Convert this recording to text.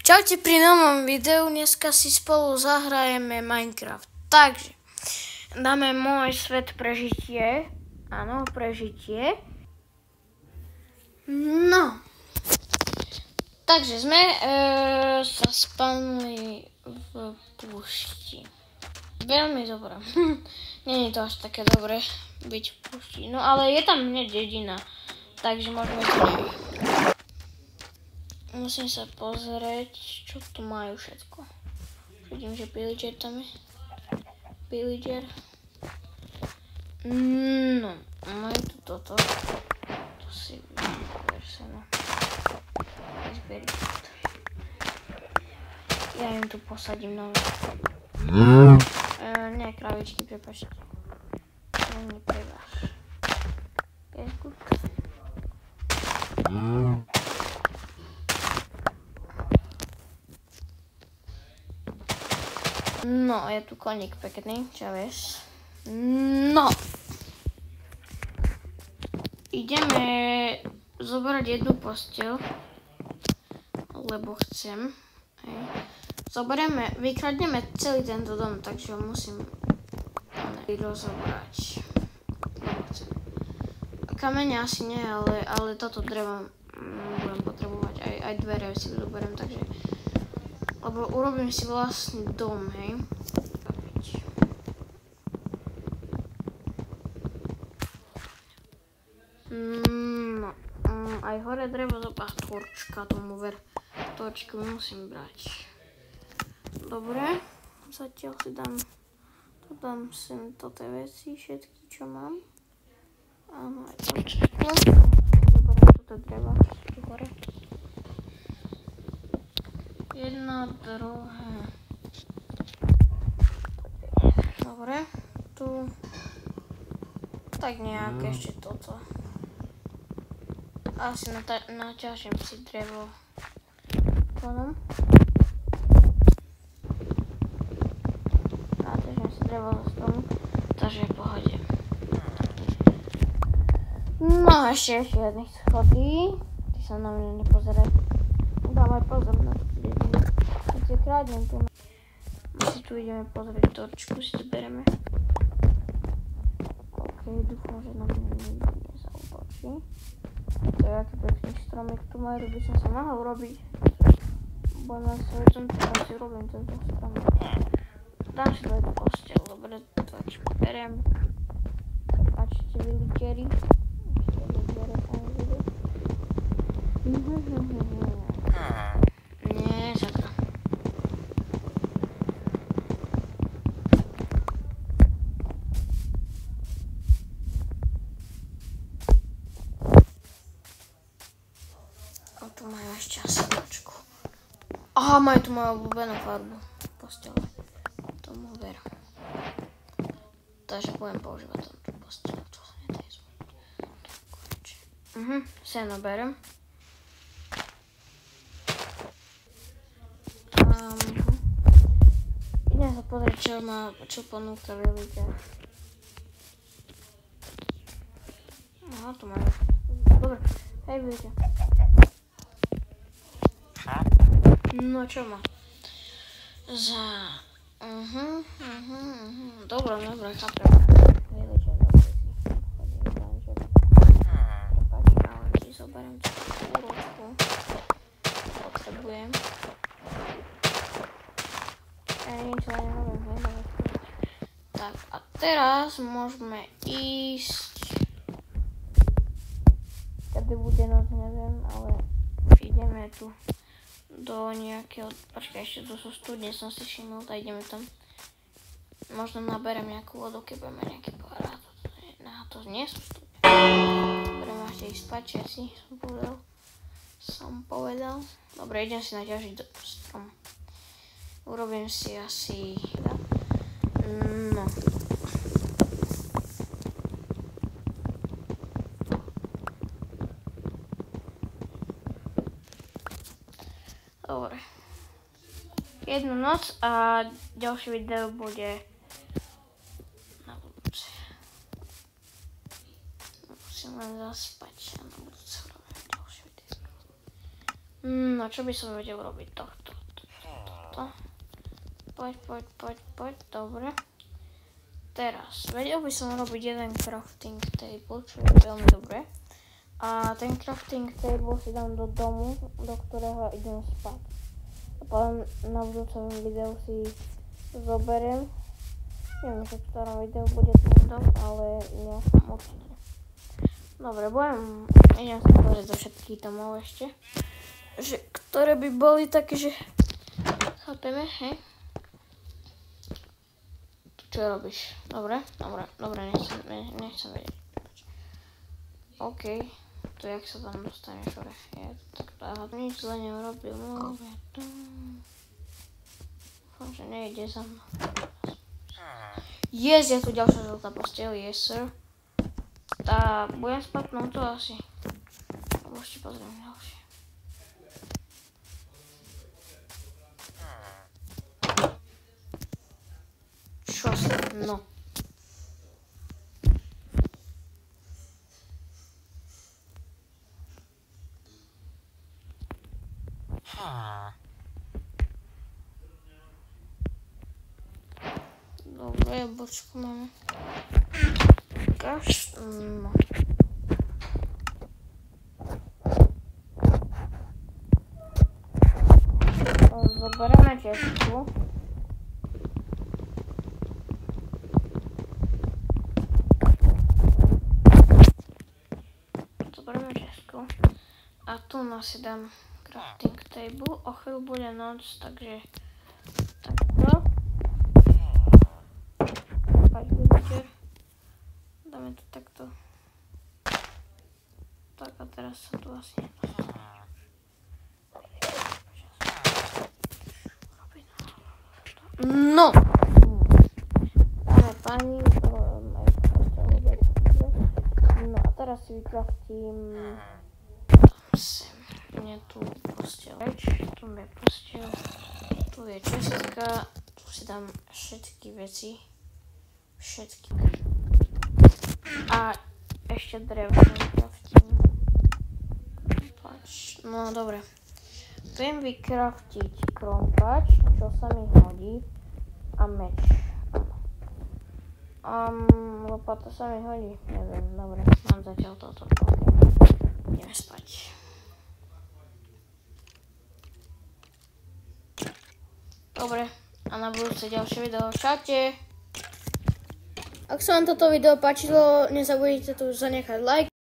Čaute pri novom videu, dneska si spolu zahrajeme Minecraft. Takže, dáme môj svet prežitie. Áno, prežitie. No. Takže sme sa spavnili v púšti. Veľmi dobré. Nie je to až také dobré byť v púšti. No ale je tam hneď dedina. Takže môžeme to nejsť. Musím sa pozrieť, čo tu majú všetko. Vidím, že pillager tam je. Pillager. No, majú tu toto. To si vyber seno. Zberi toto. Ja im tu posadím nové. Nie, kravičky, prepáčte. To nie pre vás. Je good. No, je tu koník pekný, čo vieš. No. Ideme zobrať jednu posteľ, lebo chcem. Hej. Vykradneme celý tento dom, takže ho musím rozobrať. Kamene asi nie, ale toto drevo budem potrebovať. Aj dvere si zoberiem, takže... Lebo urobím si vlastný dom, hej. No, aj hore drevo a torčka tomu ver. Torčku musím brať. Dobre, zatiaľ si dám sem toto veci, všetky, čo mám. Áno, aj torčku. Zoberiem toto drevo tu hore. Jedna, druhá. Dobre, tu tak nejak ešte toto. Asi naťažím si drevo konom. Naťažím si drevo zo stromu, takže je v pohode. No a ešte jedný schody. Ty sa na mňa nepozeraj. Dávaj pozor na to. Keď kradnem tu. My si tu ideme pozrieť torčku, si to bereme. OK, dúfam, že na mňa nezautočí. To je aký pekný stromek tu majú, by som sa mohol robiť. Bo na svojom tam si robím tento stromek. Dám si dať posteľ, dobre, torčku berem. Prepáčte, villageri. Ešte villageri tam vidú. Nie, sakra. A tu majú ešte asi nočku. Aha, majú tu moju obľúbenú farbu. Postele. Tomu ver. Takže budem používať tú postele. To sa nedá zvoliť. Seno berem. Idem sa pozrieť, čo ponúka villager. Aha, tu máme. Dobre, hej villager. No čo má? Dobre, chápem. Villager, prepáč, ale si zoberiem tú úročku. Potrebujem. Niečo aj neviem. Tak a teraz môžeme ísť. Kedy bude noc, neviem, ale ideme tu do nejakého... Počkaj, ešte tu sú studne, som si všimol, tak ideme tam. Možno naberem nejakú vodu, keď budeme nejaký pohľad. To nie sú studne. Budeme ešte ísť spať, všetci, som povedal. Dobre, idem si naťažiť strom. Urobím si asi... No. Dobre. Jednu noc a ďalšie video bude na budúce. Musím len zaspať a na budúce urobím ďalšie video. No, čo by som vedel robiť? Tohto. Poď, dobre. Teraz, vedel by som robiť jeden crafting table, čo je veľmi dobré. A ten crafting table si dám do domu, do ktorého idem spať. A potom na budúcom videu si zoberiem. Neviem, že v ktorom videu bude ten dom, ale nejakom určite. Dobre, idem sa pozrieť do všetkých domov ešte. Že, ktoré by boli také, že chápeme, hej? Čo robíš? Dobre, nechcem vedieť. OK, to jak sa tam dostaneš hore? Nič zle neurobil, dúfam, že nejde za mnou. Yes, je tu ďalšia žltá posteľ, yes sir. Tak, budem spať no to asi. Alebo ešte pozriem ďalšie. Čo sa? No. Dobre, jablčko máme. No. Zoberieme těžku. A tu si dám crafting table. O chvíľu bude noc, takže takto. Dáme to takto. Tak a teraz sa tu asi nedostane. No! Dáme pani, no a teraz si vykraftím mne tu posteľ. Tu je posteľ, tu je čestka, tu si dám všetky veci. Všetky. A ešte drevo vykraftím. No dobre. Viem vykraftiť krompač, čo sa mi hodí. A meč. Lopata sa mi hodí. Neviem, dobre. Mám zatiaľ toto. Okay. Ideme spať. Dobre. A na budúce ďalšie video. Čaute. Ak sa vám toto video páčilo, nezabudnite tu zanechať like.